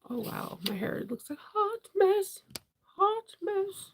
Oh wow, my hair looks like hot mess. Hot mess.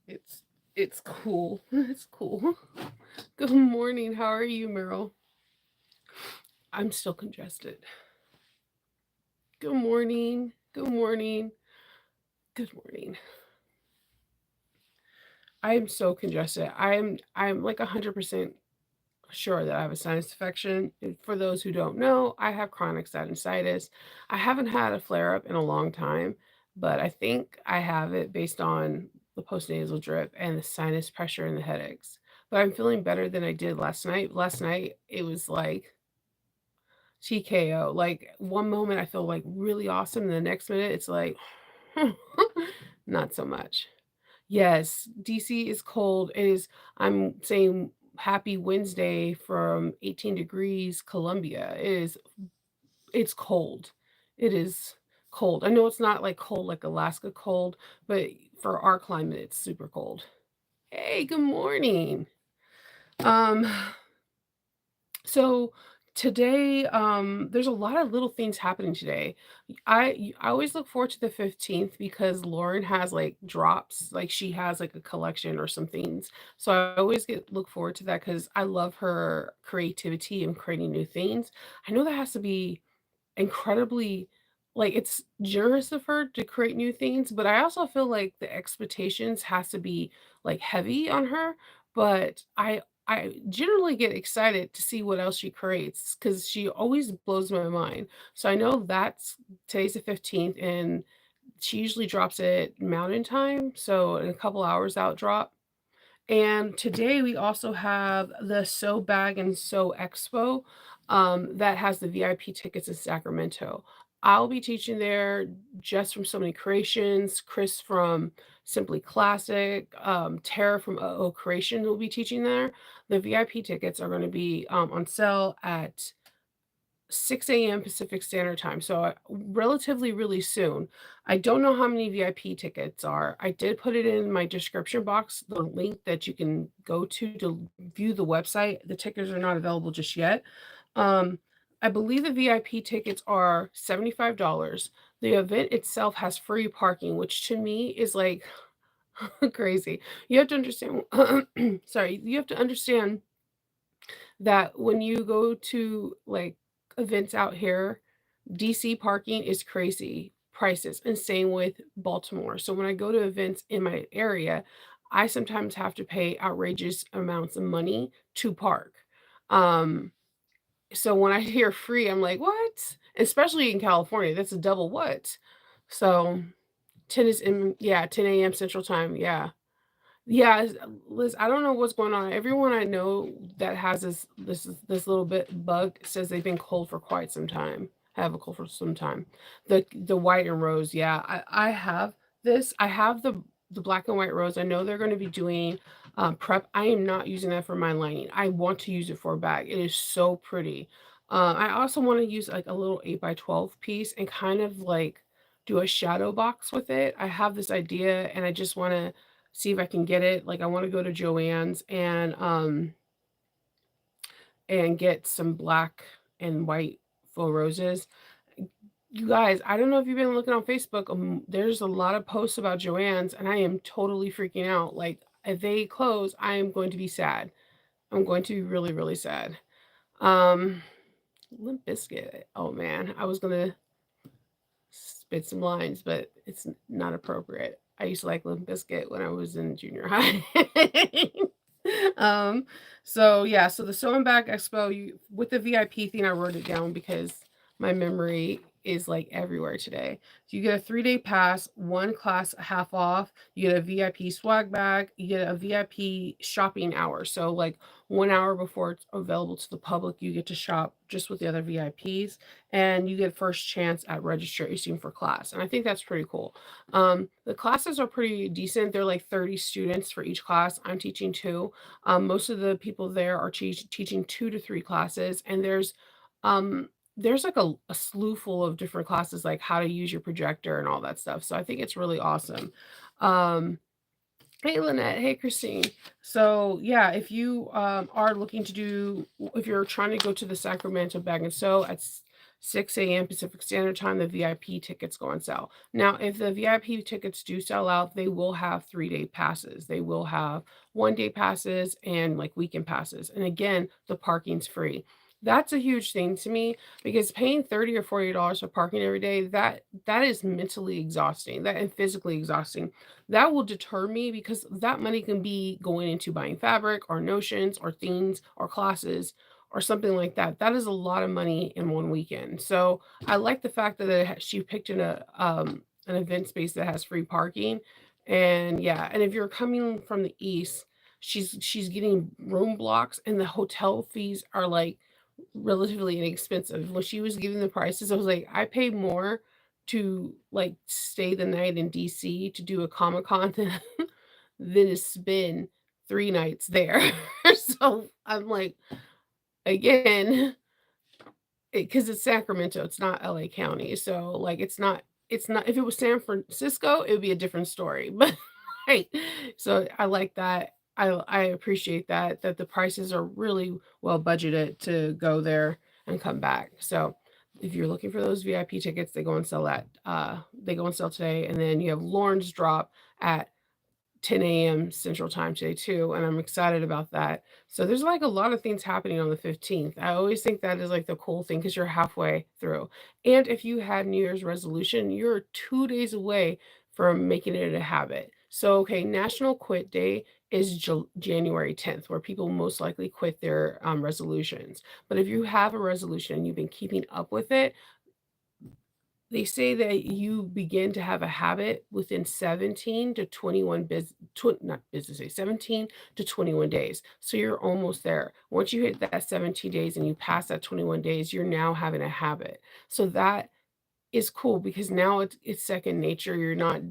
It's it's cool. It's cool. Good morning. How are you, Meryl? I'm still congested. Good morning. Good morning. Good morning. I am so congested. I'm like 100% sure that I have a sinus infection. And for those who don't know, I have chronic sinusitis. I haven't had a flare up in a long time, but I think I have it based on the postnasal drip and the sinus pressure and the headaches. But I'm feeling better than I did last night. Last night it was like TKO. Like one moment I feel like really awesome, and the next minute it's like not so much. Yes, DC is cold. It is, I'm saying happy Wednesday from 18 degrees Columbia. It's cold. It is cold. I know it's not like cold like Alaska cold, but for our climate it's super cold. Hey, good morning. Um So today, there's a lot of little things happening today. I always look forward to the 15th because Lauren has like drops, like she has like a collection or some things. So I always get look forward to that because I love her creativity and creating new things. I know that has to be incredibly, like, it's generous of her to create new things, but I also feel like the expectations has to be like heavy on her. But I generally get excited to see what else she creates because she always blows my mind. So I know that's today's the 15th, and she usually drops it mountain time. So in a couple hours out drop. And today we also have the Sew Bag and Sew Expo, that has the VIP tickets in Sacramento. I'll be teaching there, just from So Many Creations, Chris from Simply Classic, Tara from OO Creation will be teaching there. The VIP tickets are going to be on sale at 6 a.m. Pacific Standard Time, so relatively really soon. I don't know how many VIP tickets are. I did put it in my description box, the link that you can go to view the website. The tickets are not available just yet. Um, I believe the VIP tickets are $75. The event itself has free parking, which to me is like crazy. You have to understand, sorry, you have to understand that when you go to like events out here, DC parking is crazy prices, and same with Baltimore. So when I go to events in my area, I sometimes have to pay outrageous amounts of money to park. Um, so when I hear free, I'm like, what? Especially in California, that's a double what? So 10 is in, yeah, 10 a.m. Central Time. Yeah. Yeah, Liz, I don't know what's going on. Everyone I know that has this little bit bug says they've been cold for quite some time. Have a cold for some time. The white and rose, yeah. I have this. I have the black and white rose. I know they're going to be doing prep. I am not using that for my lining. I want to use it for a bag. It is so pretty. I also want to use like a little 8 by 12 piece and kind of like do a shadow box with it. I have this idea and I just want to see if I can get it. Like I want to go to Joann's and get some black and white faux roses. You guys, I don't know if you've been looking on Facebook. There's a lot of posts about Joann's, and I am totally freaking out. Like if they close, I am going to be sad. I'm going to be really, really sad. Um, Limp Biscuit. Oh man, I was gonna spit some lines, but it's not appropriate. I used to like Limp Bizkit when I was in junior high. um, so yeah, so the Sewing Bag Expo, you with the VIP thing, I wrote it down because my memory is like everywhere today. So you get a 3-day pass, one class half off, you get a VIP swag bag, you get a VIP shopping hour. So like 1 hour before it's available to the public, you get to shop just with the other VIPs, and you get first chance at registration for class. And I think that's pretty cool. The classes are pretty decent. They're like 30 students for each class. I'm teaching two. Most of the people there are teaching 2 to 3 classes, and there's like a slew full of different classes, like how to use your projector and all that stuff. So I think it's really awesome. Um, Hey Lynette, hey Christine. So yeah, if you are looking to do, if you're trying to go to the Sacramento Bag and Sew at 6 a.m. Pacific Standard Time, the VIP tickets go on sale. Now, if the VIP tickets do sell out, they will have 3-day passes. They will have 1-day passes and like weekend passes. And again, the parking's free. That's a huge thing to me because paying $30 or $40 for parking every day, that is mentally exhausting, that and physically exhausting. That will deter me because that money can be going into buying fabric or notions or things or classes or something like that. That is a lot of money in one weekend. So I like the fact that she picked an event space that has free parking. And yeah, and if you're coming from the east, she's getting room blocks, and the hotel fees are like relatively inexpensive. When she was giving the prices, I was like, I pay more to like stay the night in DC to do a Comic-Con than to spend 3 nights there. So I'm like, again, because it's Sacramento, it's not LA County. So like it's not if it was San Francisco, it would be a different story. But right. So I like that. I appreciate that the prices are really well budgeted to go there and come back. So if you're looking for those VIP tickets, they go on sale today. And then you have Lauren's drop at 10 a.m. Central Time today too, and I'm excited about that. So there's like a lot of things happening on the 15th. I always think that is like the cool thing because you're halfway through. And if you had New Year's resolution, you're 2 days away from making it a habit. So okay, National Quit Day is January 10th, where people most likely quit their resolutions. But if you have a resolution and you've been keeping up with it, they say that you begin to have a habit within 17 to 21 not business days, 17 to 21 days. So you're almost there. Once you hit that 17 days and you pass that 21 days, you're now having a habit. So that is cool because now it's second nature. You're not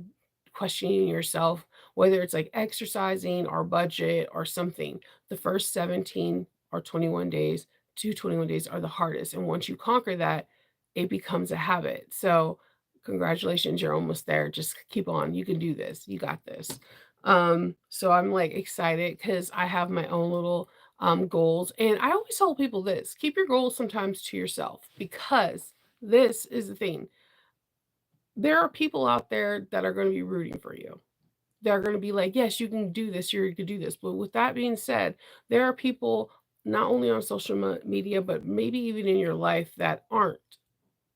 questioning yourself, whether it's like exercising or budget or something. The first 17 or 21 days to 21 days are the hardest. And once you conquer that, it becomes a habit. So congratulations, you're almost there. Just keep on. You can do this. You got this. So I'm like excited because I have my own little goals. And I always tell people this: keep your goals sometimes to yourself, because this is the thing. There are people out there that are going to be rooting for you. They're going to be like, yes, you can do this, you can do this. But with that being said, there are people not only on social media, but maybe even in your life that aren't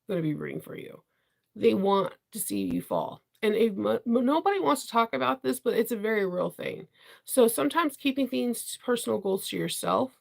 going to be rooting for you. They want to see you fall. And nobody wants to talk about this, but it's a very real thing. So sometimes keeping things, personal goals to yourself,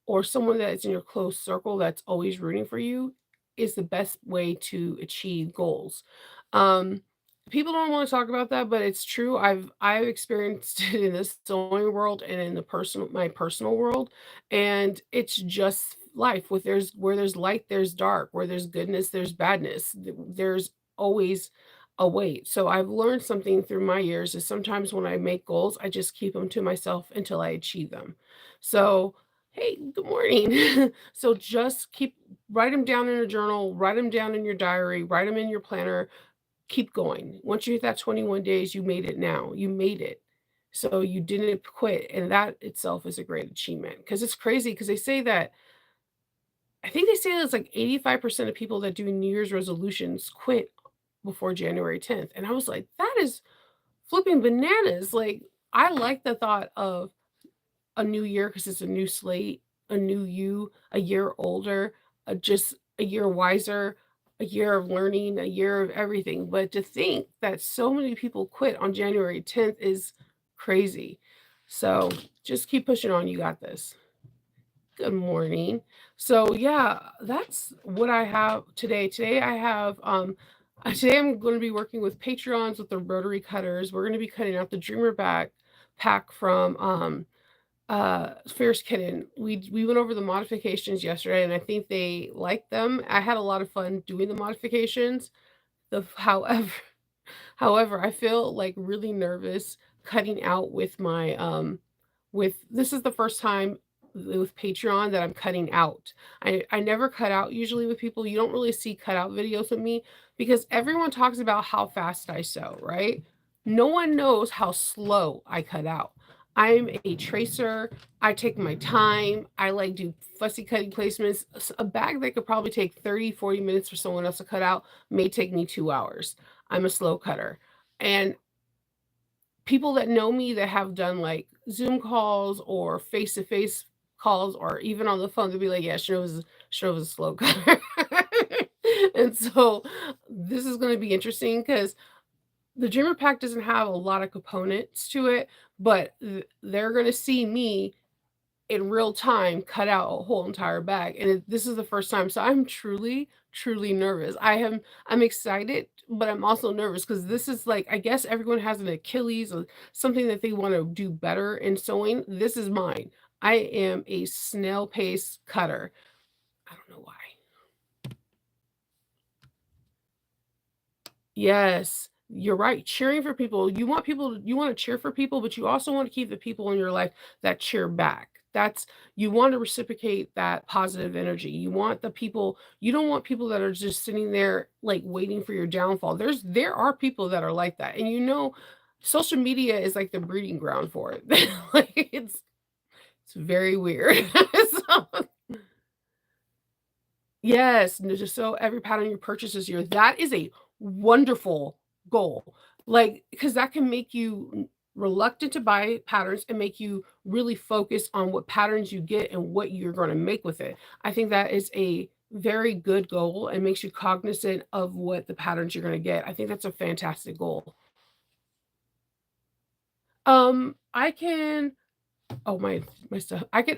or someone that's in your close circle that's always rooting for you, is the best way to achieve goals. Um, People don't want to talk about that, but it's true. I've experienced it in the sewing world and in the my personal world, and it's just life. With there's where there's light, there's dark. Where there's goodness, there's badness. There's always a weight. So I've learned something through my years is sometimes when I make goals, I just keep them to myself until I achieve them. So, hey, good morning. So just write them down in a journal, write them down in your diary, write them in your planner. Keep going. Once you hit that 21 days, you made it now. You made it. So you didn't quit. And that itself is a great achievement, because it's crazy because they say that, I think they say it's like 85% of people that do New Year's resolutions quit before January 10th. And I was like, that is flipping bananas. Like, I like the thought of a new year because it's a new slate, a new you, a year older, just a year wiser, a year of learning, a year of everything. But to think that so many people quit on January 10th is crazy. So just keep pushing on. You got this. Good morning. So yeah, that's what I have today. Today I have today I'm going to be working with Patreons with the rotary cutters. We're going to be cutting out the Dreamer back pack from Fierce Kitten. We went over the modifications yesterday and I think they liked them. I had a lot of fun doing the modifications. The however However, I feel like really nervous cutting out with my with this is the first time with Patreon that I'm cutting out. I never cut out usually with people. You don't really see cutout videos with me because everyone talks about how fast I sew, right? No one knows how slow I cut out. I'm a tracer. I take my time. I like do fussy cutting placements. A bag that could probably take 30, 40 minutes for someone else to cut out may take me 2 hours. I'm a slow cutter. And people that know me that have done like Zoom calls or face to face calls or even on the phone, they'll be like, yeah, Shanova's a slow cutter. And so this is going to be interesting because the Dreamer Pack doesn't have a lot of components to it, but they're going to see me in real time cut out a whole entire bag, and this is the first time, so I'm truly truly nervous. I'm excited, but I'm also nervous because this is like, I guess everyone has an Achilles or something that they want to do better in sewing. This is mine. I am a snail pace cutter. I don't know why. Yes, you're right. Cheering for people. You want to cheer for people, but you also want to keep the people in your life that cheer back. That's You want to reciprocate that positive energy. You want the people, you don't want people that are just sitting there like waiting for your downfall. There are people that are like that. And social media is like the breeding ground for it. Like it's very weird. So yes, and just so every pattern you purchase is yours. That is a wonderful goal. Like, because that can make you reluctant to buy patterns and make you really focus on what patterns you get and what you're going to make with it. I think that is a very good goal and makes you cognizant of what the patterns you're going to get. I think that's a fantastic goal. I can Oh, my stuff. I can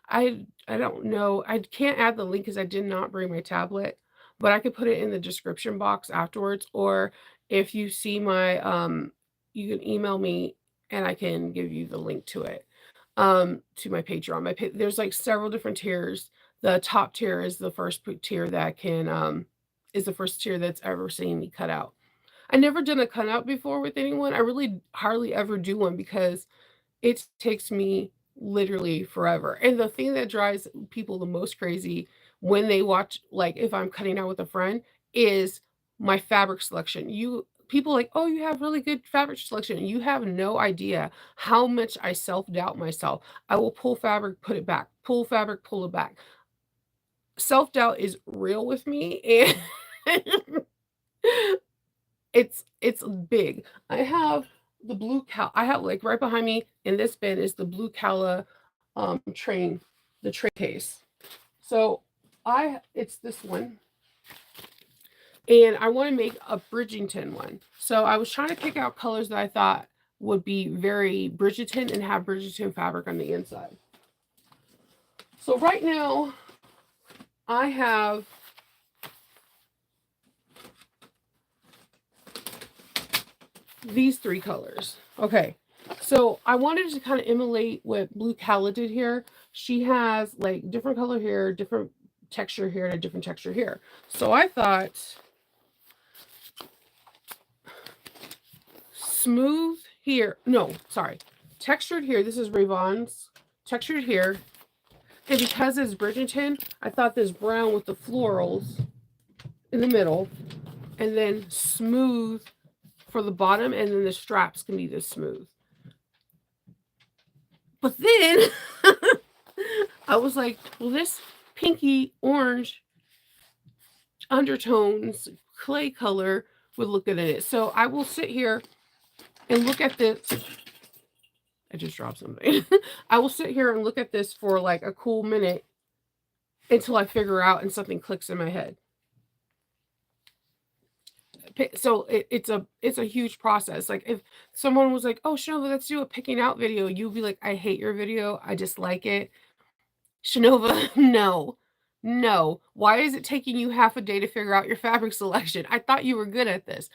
I don't know. I can't add the link because I did not bring my tablet, but I could put it in the description box afterwards, or if you see my, you can email me and I can give you the link to my Patreon. There's like several different tiers. The top tier is the first tier that is the first tier that's ever seen me cut out. I never done a cutout before with anyone. I really hardly ever do one because it takes me literally forever, and the thing that drives people the most crazy when they watch, like, if I'm cutting out with a friend, is my fabric selection. You People like, "Oh, you have really good fabric selection." You have no idea how much I self-doubt myself. I will pull fabric, put it back, pull fabric, pull it back. Self-doubt is real with me, and it's big. I have I have, like, right behind me in this bin is the blue Cala, train the train case. So, it's this one, and I wanna make a Bridgerton one. So, I was trying to pick out colors that I thought would be very Bridgerton and have Bridgerton fabric on the inside. So, right now, I have these 3 colors. Okay. So I wanted to kind of emulate what Blue Cala did here. She has like different color here, different texture here, and a different texture here. So I thought smooth here. No, sorry. Textured here. This is Rayvon's. Textured here. And because it's Bridgerton, I thought this brown with the florals in the middle. And then smooth for the bottom. And then the straps can be this smooth. But then I was like, well, this pinky orange undertones clay color would look good in it. So I will sit here and look at this. I just dropped something. I will sit here and look at this for like a cool minute until I figure out and something clicks in my head. So it's a huge process. Like if someone was like, "Oh, Shanova, let's do a picking out video," you'd be like, "I hate your video. I dislike it." Shanova, no. No. Why is it taking you half a day to figure out your fabric selection? I thought you were good at this.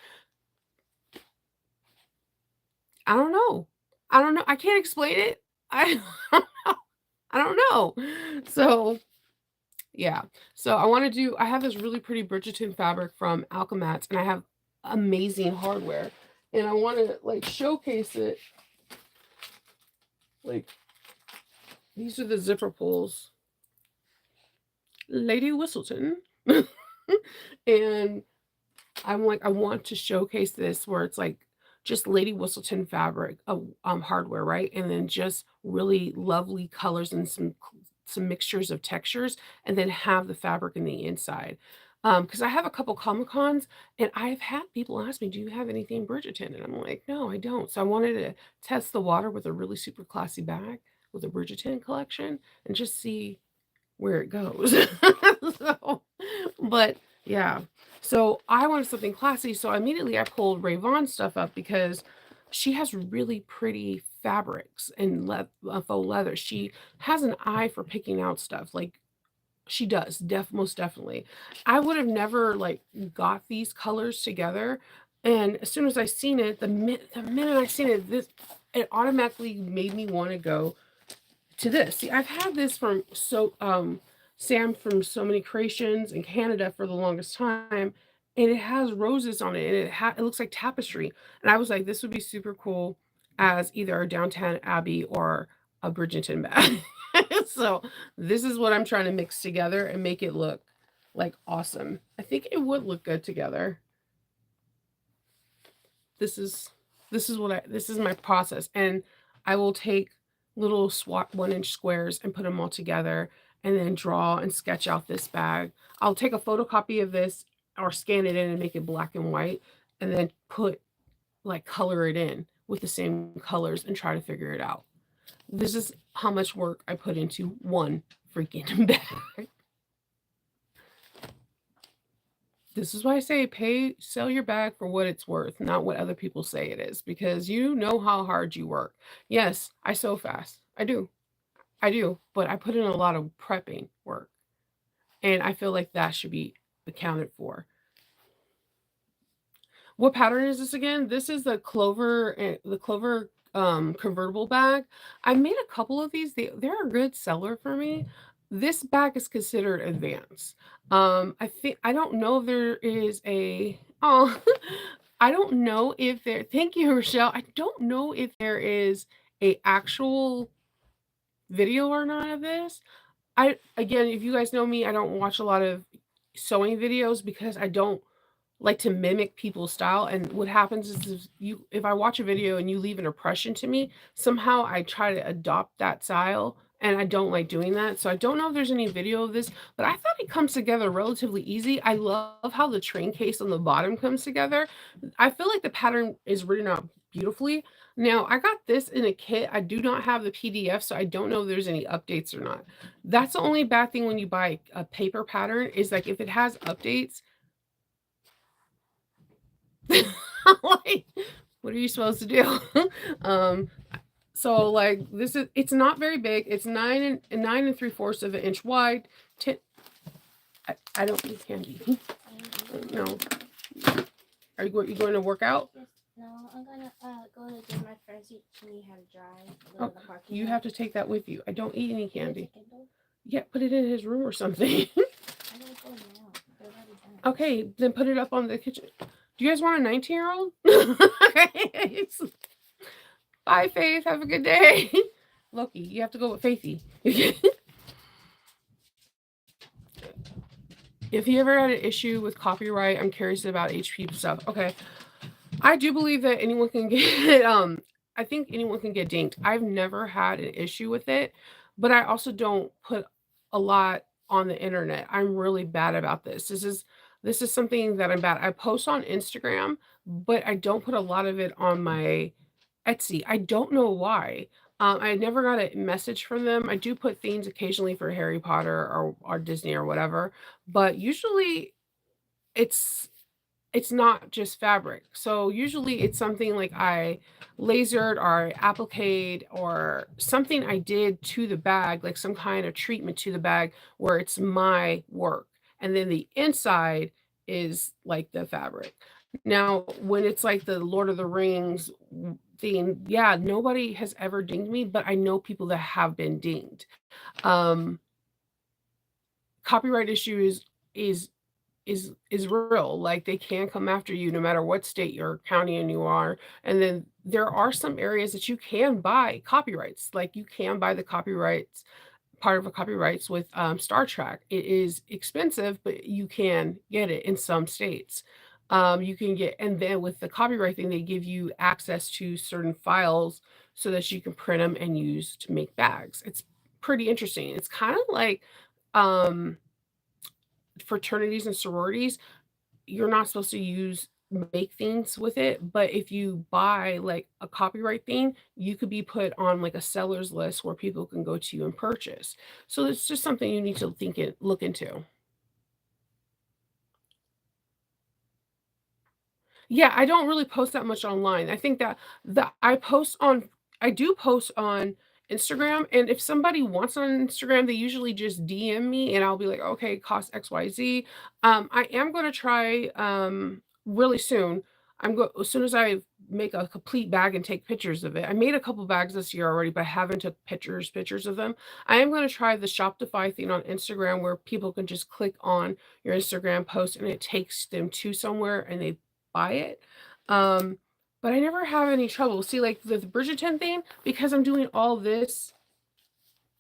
I don't know. I don't know. I can't explain it. I I don't know. So, yeah. So I want to do I have this really pretty Bridgerton fabric from Alchemats, and I have amazing hardware. And I want to like showcase it. Like, these are the zipper pulls. Lady Whistleton. And I'm like, I want to showcase this where it's like just Lady Whistleton fabric, hardware, right? And then just really lovely colors and some mixtures of textures, and then have the fabric in the inside. Because I have a couple Comic Cons, and I've had people ask me, "Do you have anything Bridgerton?" And I'm like, "No, I don't." So I wanted to test the water with a really super classy bag with a Bridgerton collection and just see where it goes. So, but yeah. So I wanted something classy. So immediately I pulled Ray Vaughn stuff up because she has really pretty fabrics and faux leather. She has an eye for picking out stuff. Like she does, most definitely. I would have never like got these colors together. And as soon as I seen it, the minute I seen it, this it automatically made me want to go to this. See, I've had this from Sam from So Many Creations in Canada for the longest time, and it has roses on it, and it looks like tapestry. And I was like, this would be super cool as either a Downtown Abbey or a Bridgerton bag. So this is what I'm trying to mix together and make it look like awesome. I think it would look good together. This is this is my process, and I will take little swat 1-inch squares and put them all together, and then draw and sketch out this bag. I'll take a photocopy of this or scan it in and make it black and white, and then put like color it in with the same colors and try to figure it out. This is how much work I put into one freaking bag. This is why I say sell your bag for what it's worth, not what other people say it is, because you know how hard you work. Yes, I sew fast. I do. I do, but I put in a lot of prepping work, and I feel like that should be accounted for. What pattern is this again? This is the Clover convertible bag. I made a couple of these. They're a good seller for me. This bag is considered advanced. I think I don't know if there is a oh I don't know if there thank you, Rochelle. I don't know if there is a actual video or not of this. I again, if you guys know me, I don't watch a lot of sewing videos because I don't like to mimic people's style. And what happens is if I watch a video and you leave an impression to me, somehow I try to adopt that style, and I don't like doing that. So I don't know if there's any video of this, but I thought it comes together relatively easy. I love how the train case on the bottom comes together. I feel like the pattern is written out beautifully. Now, I got this in a kit. I do not have the PDF, so I don't know if there's any updates or not. That's the only bad thing when you buy a paper pattern is like if it has updates, like, what are you supposed to do? um, so like it's not very big. It's 9 3/4 of an inch wide. Ten, I don't need candy. No. Are you going to work out? No, I'm gonna go to give my friends teach me how to drive. Oh, you have to take that with you. I don't eat any candy. Yeah, put it in his room or something. I gotta go now. Okay, then put it up on the kitchen. Do you guys want a 19-year-old? Bye, Faith. Have a good day. Loki, you have to go with Faithy. If you ever had an issue with copyright, I'm curious about HP stuff. Okay. I do believe that anyone can get I think anyone can get dinked. I've never had an issue with it, but I also don't put a lot on the internet. I'm really bad about this. This is something that I'm bad. I post on Instagram, but I don't put a lot of it on my Etsy. I don't know why. I never got a message from them. I do put things occasionally for Harry Potter or Disney or whatever, but usually it's it's not just fabric. So usually it's something like I lasered or I appliqued or something I did to the bag, like some kind of treatment to the bag where it's my work. And then the inside is like the fabric. Now, when it's like the Lord of the Rings thing, yeah, nobody has ever dinged me, but I know people that have been dinged. Um, Copyright issues is is real. Like, they can come after you no matter what state or county and you are. And then there are some areas that you can buy copyrights. Like, you can buy the copyrights part of a copyrights with, Star Trek. It is expensive, but you can get it in some states. You can get and then with the copyright thing, they give you access to certain files so that you can print them and use to make bags. It's pretty interesting. It's kinda like, um, fraternities and sororities. You're not supposed to use make things with it, but if you buy, like, a copyright thing, you could be put on, like, a seller's list where people can go to and purchase. So it's just something you need to look into. Yeah, I don't really post that much online. I think that I do post on Instagram, and if somebody wants on Instagram, they usually just DM me and I'll be like, "Okay, cost XYZ." I am gonna try, really soon. As soon as I make a complete bag and take pictures of it. I made a couple bags this year already, but I haven't took pictures of them. I am gonna try the Shopify thing on Instagram where people can just click on your Instagram post and it takes them to somewhere and they buy it. Um, but I never have any trouble. See, like the Bridgerton thing, because I'm doing all this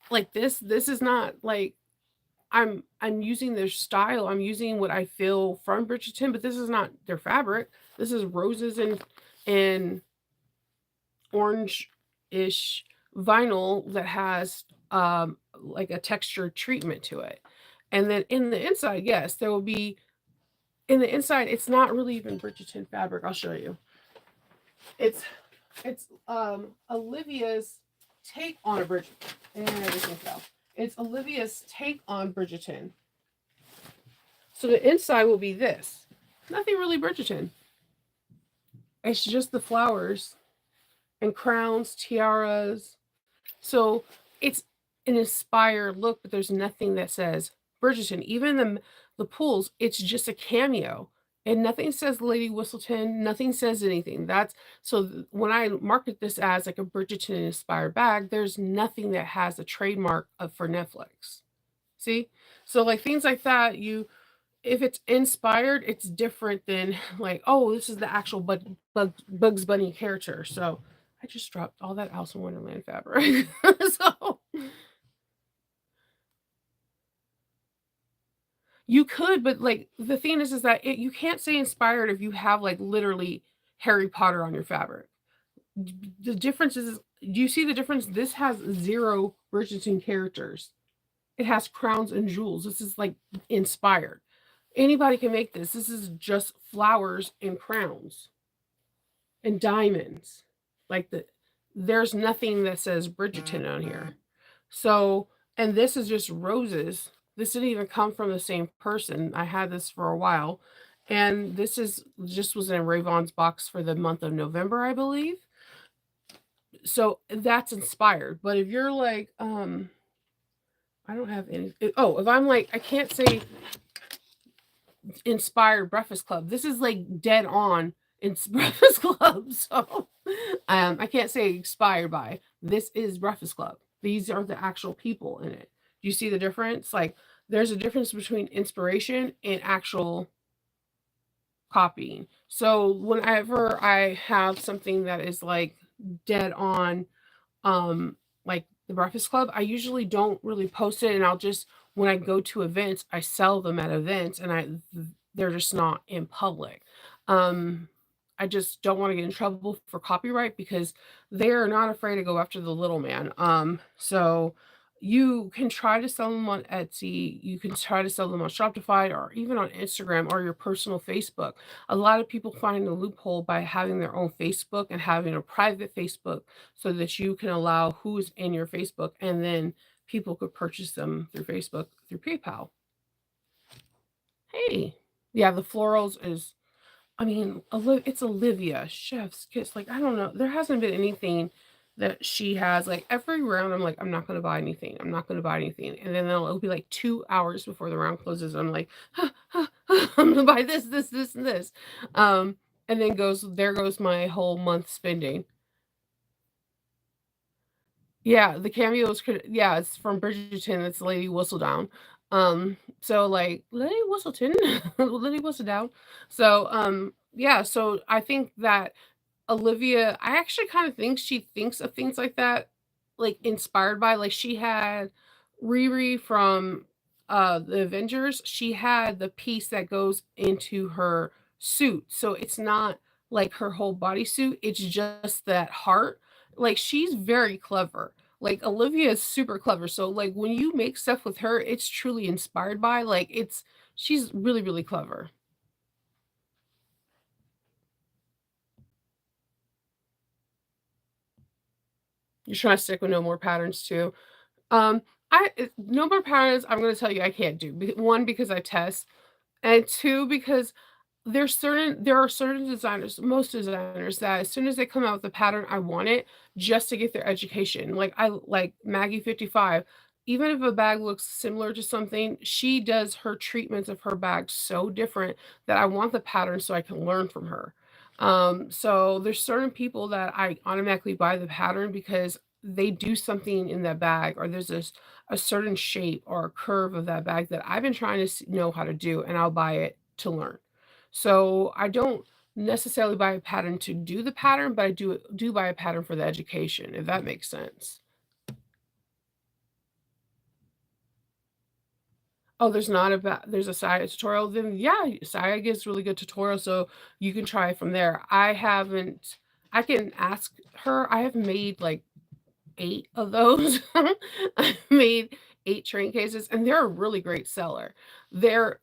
like this is not like I'm using their style. I'm using what I feel from Bridgerton, but this is not their fabric. This is roses and orange-ish vinyl that has like a texture treatment to it. And then in the inside, yes, there will be in the inside, it's not really even Bridgerton fabric. I'll show you. It's it's Olivia's take on a Bridgerton. And everything fell. It's Olivia's take on Bridgerton. So the inside will be this. Nothing really Bridgerton. It's just the flowers and crowns, tiaras. So it's an inspired look, but there's nothing that says Bridgerton. Even the pools, it's just a cameo. And nothing says Lady Whistleton, nothing says anything. That's so when I market this as like a Bridgerton inspired bag, there's nothing that has a trademark of for Netflix. See? So like things like that, you if it's inspired, it's different than like, oh, this is the actual Bugs Bunny character. So I just dropped all that Alice in Wonderland fabric. So you could, but like the thing is that you can't say inspired if you have like literally Harry Potter on your fabric. The difference is, do you see the difference? This has zero Bridgerton characters. It has crowns and jewels. This is like inspired. Anybody can make this. This is just flowers and crowns and diamonds. Like there's nothing that says Bridgerton on here. So, and this is just roses. This didn't even come from the same person. I had this for a while. And this is just was in Rayvon's box for the month of November, I believe. So that's inspired. But if you're like, I don't have any. Oh, if I'm like, I can't say inspired Breakfast Club. This is like dead on in Breakfast Club. So I can't say expired by. This is Breakfast Club. These are the actual people in it. Do you see the difference? Like there's a difference between inspiration and actual copying. So whenever I have something that is like dead on like the Breakfast Club, I usually don't really post it and I'll just when I go to events, I sell them at events and they're just not in public. Um I just don't want to get in trouble for copyright because they're not afraid to go after the little man. So you can try to sell them on Etsy, you can try to sell them on Shopify or even on Instagram or your personal Facebook. A lot of people find a loophole by having their own Facebook and having a private Facebook so that you can allow who's in your Facebook and then people could purchase them through Facebook through PayPal. Hey. Yeah, the florals is I mean, it's Olivia, chef's kiss. Like, I don't know. There hasn't been anything that she has. Like every round, I'm like, I'm not gonna buy anything. I'm not gonna buy anything. And then it'll be like 2 hours before the round closes. I'm like, I'm gonna buy this, this, this, and this. Um, and then there goes my whole month spending. Yeah, the cameos could yeah, it's from Bridgerton, it's Lady Whistledown. So, like, Lady Whistleton, Lady Whistledown. So, yeah, so I think that Olivia I actually kinda think she thinks of things like that, like, inspired by like, she had Riri from, The Avengers, she had the piece that goes into her suit, so it's not, like, her whole bodysuit, it's just that heart. Like, she's very clever. Like, Olivia is super clever, so, like, when you make stuff with her, it's truly inspired by, like, it's she's really, really clever. You're trying to stick with no more patterns too. No more patterns, I'm gonna tell you I can't do. 1, because I test, and 2, because there are certain designers, most designers, that as soon as they come out with a pattern, I want it just to get their education. Like, I like Maggie 55, even if a bag looks similar to something, she does her treatments of her bag so different that I want the pattern so I can learn from her. So there's certain people that I automatically buy the pattern because they do something in that bag, or there's a certain shape or a curve of that bag that I've been trying to know how to do, and I'll buy it to learn. So I don't necessarily buy a pattern to do the pattern, but I do buy a pattern for the education, if that makes sense. Oh, there's a Saya tutorial, then yeah, Saya gives really good tutorials, so you can try it from there. I can ask her. I have made like 8 of those. I've made 8 train cases, and they're a really great seller. They are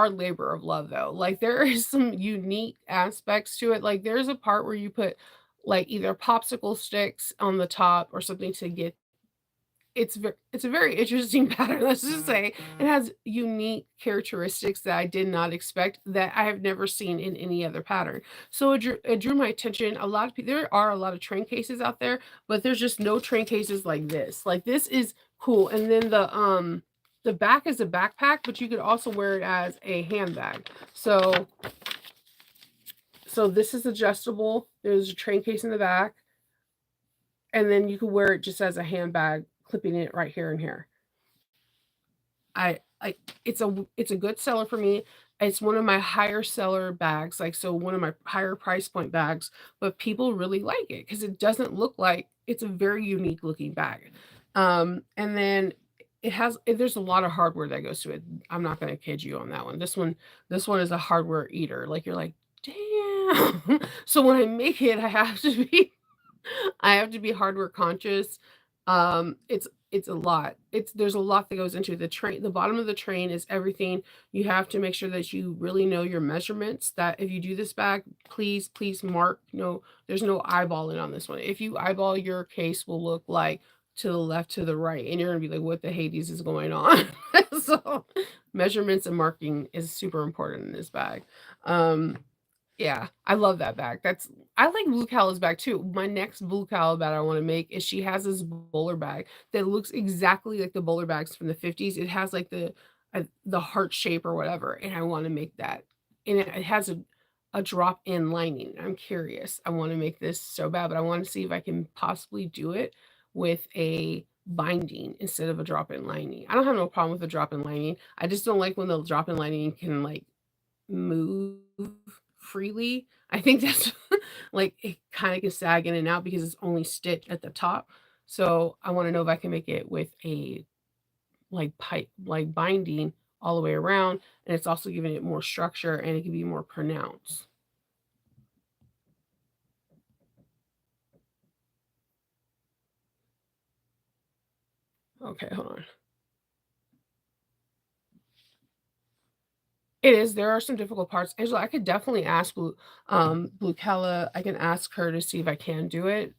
labor of love, though. Like, there is some unique aspects to it. Like, there's a part where you put, like, either popsicle sticks on the top or something to get it's a very interesting pattern, let's just say. It has unique characteristics that I did not expect, that I have never seen in any other pattern. So it drew my attention. A lot of people there are a lot of train cases out there, but there's just no train cases like this. Like, this is cool. And then the back is a backpack, but you could also wear it as a handbag. So this is adjustable. There's a train case in the back, and then you could wear it just as a handbag, clipping it right here and here. I it's a good seller for me. It's one of my higher seller bags, like, so one of my higher price point bags, but people really like it because it doesn't look like it's a very unique looking bag. And then there's a lot of hardware that goes to it. I'm not gonna kid you on that one. This one is a hardware eater. Like, you're like, damn. So when I make it, I have to be hardware conscious. It's a lot. There's a lot that goes into the train. The bottom of the train is everything. You have to make sure that you really know your measurements. That if you do this bag, please mark. No, there's no eyeballing on this one. If you eyeball, your case will look like to the left, to the right, and you're gonna be like, "What the Hades is going on?" So, measurements and marking is super important in this bag. Um, yeah, I love that bag. I like Blue Callow's bag too. My next Blue Callow bag I wanna make is she has this bowler bag that looks exactly like the bowler bags from the '50s. It has, like, the heart shape or whatever, and I wanna make that. And it has a drop-in lining. I'm curious. I wanna make this so bad, but I wanna see if I can possibly do it with a binding instead of a drop-in lining. I don't have no problem with the drop-in lining. I just don't like when the drop-in lining can, like, move freely. I think that's like, it kinda can sag in and out because it's only stitched at the top. So, I wanna know if I can make it with a, like, pipe like, binding all the way around, and it's also giving it more structure, and it can be more pronounced. Okay, hold on. It is, there are some difficult parts. Angela, I could definitely ask Blue Calla. I can ask her to see if I can do it.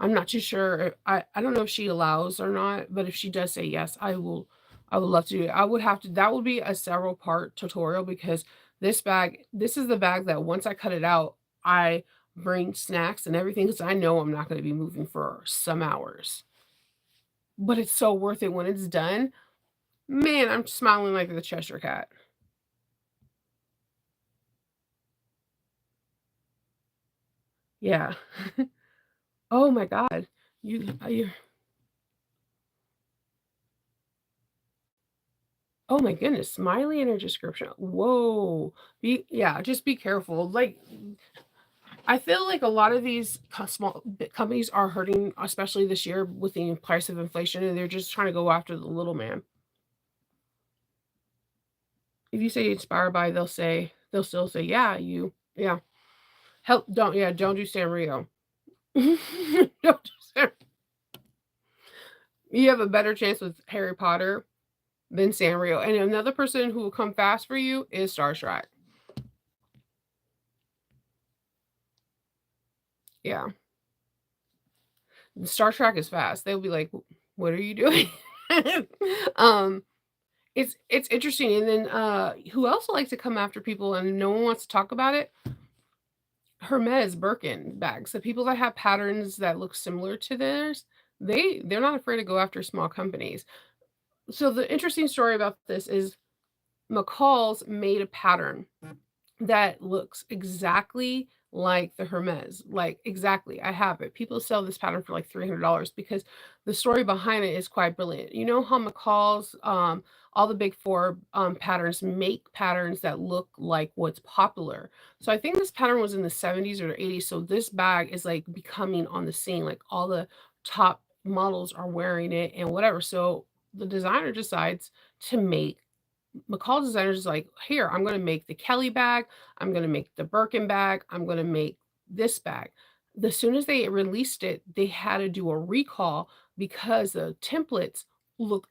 I'm not too sure. I don't know if she allows or not, but if she does say yes, I would love to do it. I would have to that would be a several part tutorial because This is the bag that once I cut it out, I bring snacks and everything because I know I'm not gonna be moving for some hours. But it's so worth it when it's done. Man, I'm smiling like the Cheshire cat. Yeah. Oh my god. You oh my goodness, smiley in her description. Whoa. Just be careful. Like, I feel like a lot of these companies are hurting, especially this year with the price of inflation, and they're just trying to go after the little man. If you say inspired by, they'll still say, yeah, yeah. Help, don't do Sanrio. Don't do San You have a better chance with Harry Potter than Sanrio. And another person who will come fast for you is Star Trek. Yeah. Star Trek is fast. They'll be like, "What are you doing?" um, it's interesting. And then who else likes to come after people and no one wants to talk about it? Hermes Birkin bags. The people that have patterns that look similar to theirs, they're not afraid to go after small companies. So the interesting story about this is McCall's made a pattern that looks exactly like the Hermes, like, exactly, I have it. People sell this pattern for, like, $300 because the story behind it is quite brilliant. You know how McCall's, all the Big 4, patterns make patterns that look like what's popular. So I think this pattern was in the '70s or '80s, so this bag is, like, becoming on the scene, like, all the top models are wearing it and whatever, so the designer decides to make McCall Designers is like, "Here, I'm gonna make the Kelly bag, I'm gonna make the Birkin bag, I'm gonna make this bag." As soon as they released it, they had to do a recall because the templates look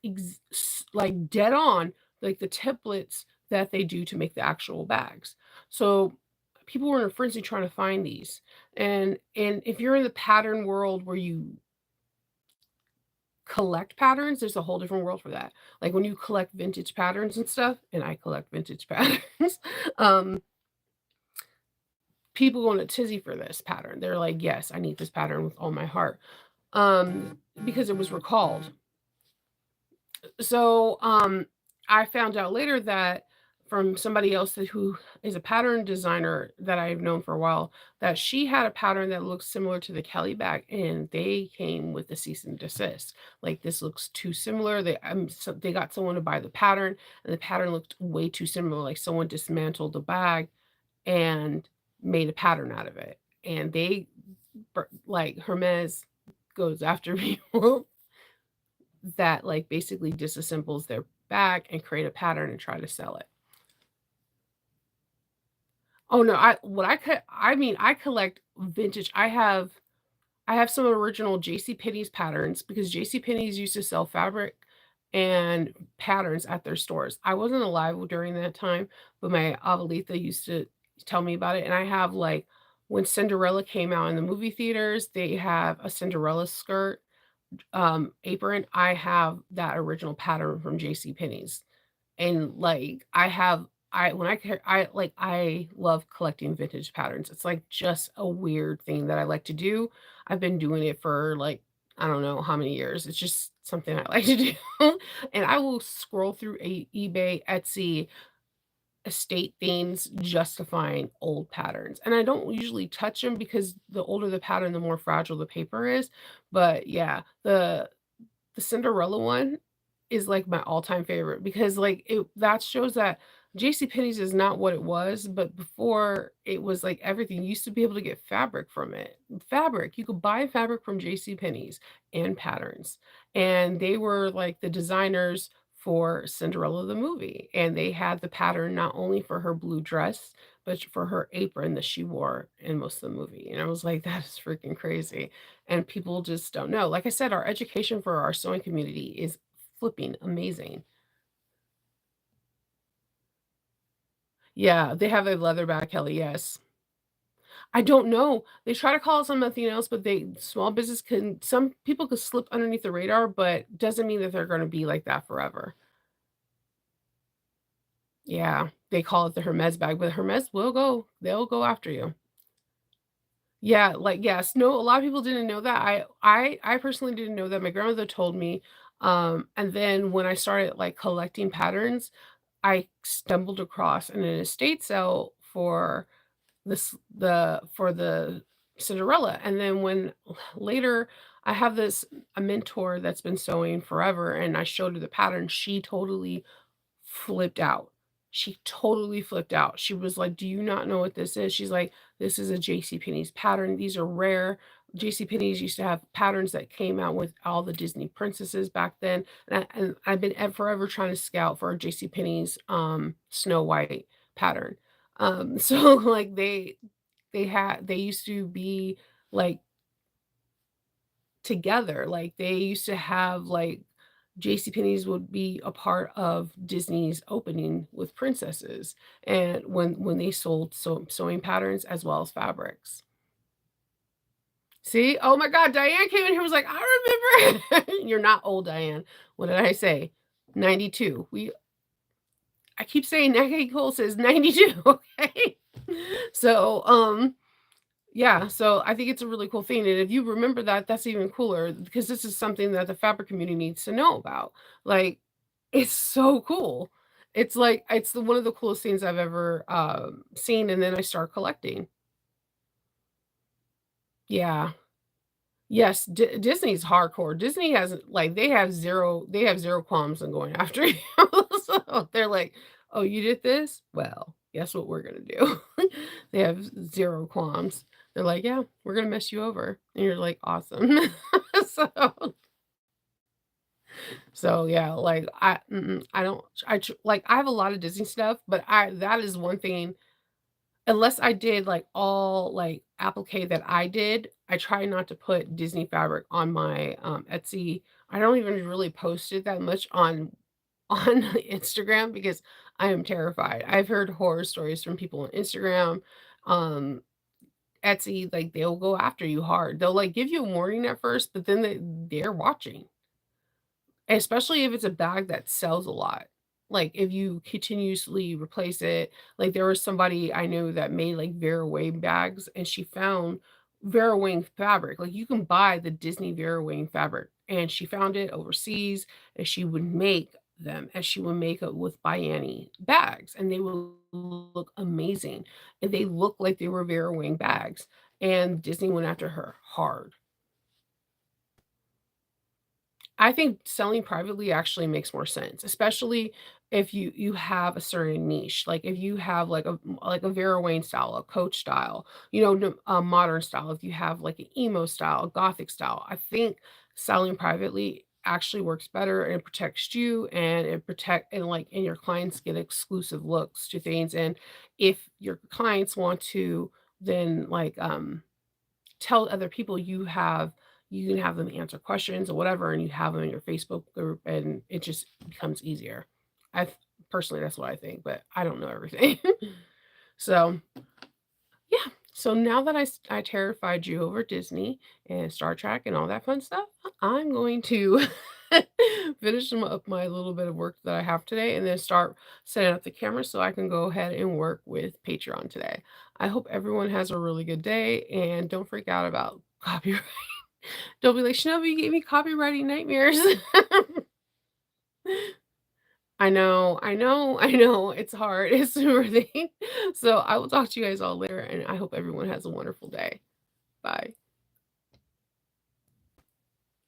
like dead on like the templates that they do to make the actual bags. So people were in a frenzy trying to find these. And if you're in the pattern world where you collect patterns, there's a whole different world for that. Like, when you collect vintage patterns and stuff, and I collect vintage patterns, um, people go in a tizzy for this pattern. They're like, "Yes, I need this pattern with all my heart," because it was recalled. So, I found out later that from somebody else who is a pattern designer that I've known for a while, that she had a pattern that looks similar to the Kelly bag, and they came with the cease and desist. Like, this looks too similar. They got someone to buy the pattern, and the pattern looked way too similar. Like someone dismantled the bag and made a pattern out of it. And like Hermes goes after people that, like, basically disassembles their bag and create a pattern and try to sell it. Oh, no, I mean, I collect vintage. I have some original JCPenney's patterns because JCPenney's used to sell fabric and patterns at their stores. I wasn't alive during that time, but my abuelita used to tell me about it, and I have, like, when Cinderella came out in the movie theaters, they have a Cinderella skirt apron. I have that original pattern from JCPenney's. And, like, I when I care I love collecting vintage patterns. It's, like, just a weird thing that I like to do. I've been doing it for, like, I don't know how many years. It's just something I like to do. And I will scroll through eBay, Etsy, estate themes just to find old patterns. And I don't usually touch them because the older the pattern, the more fragile the paper is. But, yeah, the Cinderella one is, like, my all-time favorite because, like, it that shows that JCPenney's is not what it was, but before it was, like, everything. You used to be able to get fabric from it. Fabric, you could buy fabric from JCPenney's and patterns, and they were, like, the designers for Cinderella the movie, and they had the pattern not only for her blue dress, but for her apron that she wore in most of the movie, and I was like, "That is freaking crazy." And people just don't know. Like I said, our education for our sewing community is flipping amazing. Yeah, they have a leatherback Kelly, yes. I don't know. They try to call it something else, but small business can some people could slip underneath the radar, but doesn't mean that they're gonna be like that forever. Yeah, they call it the Hermes bag, but Hermes will go they'll go after you. Yeah, like, yes, no, a lot of people didn't know that. I personally didn't know that. My grandmother told me, and then when I started, like, collecting patterns, I stumbled across an estate sale for the Cinderella, and then when later I have this a mentor that's been sewing forever, and I showed her the pattern, she totally flipped out. She totally flipped out. She was like, "Do you not know what this is?" She's like, "This is a JCPenney's pattern. These are rare." JCPenney's used to have patterns that came out with all the Disney princesses back then, and I've been forever trying to scout for a JCPenney's, Snow White pattern. So, like, they used to be, like, together, like, they used to have, like JCPenney's would be a part of Disney's opening with princesses, and when they sold sewing patterns as well as fabrics. See? Oh my god, Diane came in here and was like, "I remember." You're not old, Diane. What did I say? 92. I keep saying Natalie Cole says 92, okay? So, yeah, so I think it's a really cool thing, and if you remember that, that's even cooler because this is something that the fabric community needs to know about. Like, it's so cool. It's like it's one of the coolest things I've ever, seen, and then I start collecting. Yeah. Yes, Disney's hardcore. Disney has like, they have 0 qualms in going after you. So, they're like, "Oh, you did this? Well, guess what we're gonna do?" They have 0 qualms. They're like, "Yeah, we're gonna mess you over." And you're like, "Awesome." So yeah, like, I don't like, I have a lot of Disney stuff, but I that is one thing unless I did, like, all, like, applique that I did, I try not to put Disney fabric on my, Etsy. I don't even really post it that much on on Instagram because I am terrified. I've heard horror stories from people on Instagram, um, Etsy, like, they'll go after you hard. They'll, like, give you a warning at first, but then they're watching. Especially if it's a bag that sells a lot. Like, if you continuously replace it, like, there was somebody I knew that made, like, Vera Wang bags, and she found Vera Wang fabric. Like, you can buy the Disney Vera Wang fabric, and she found it overseas, and she would make them, and she would make it with Biani bags, and they would look amazing, and they look like they were Vera Wang bags, and Disney went after her hard. I think selling privately actually makes more sense, especially if you have a certain niche. Like if you have like a Vera Wang style, a Coach style, a modern style. If you have like an emo style, a gothic style, I think selling privately actually works better and it protects you and and your clients get exclusive looks to things. And if your clients want to then tell other people you can have them answer questions or whatever, and you have them in your Facebook group, and it just becomes easier. I personally, that's what I think, but I don't know everything. So, yeah. So now that I terrified you over Disney and Star Trek and all that fun stuff, I'm going to finish up my little bit of work that I have today and then start setting up the camera so I can go ahead and work with Patreon today. I hope everyone has a really good day and don't freak out about copyright. Don't be like, Shinobu, you gave me copywriting nightmares. I know. It's hard. It's super thing. So I will talk to you guys all later, and I hope everyone has a wonderful day. Bye.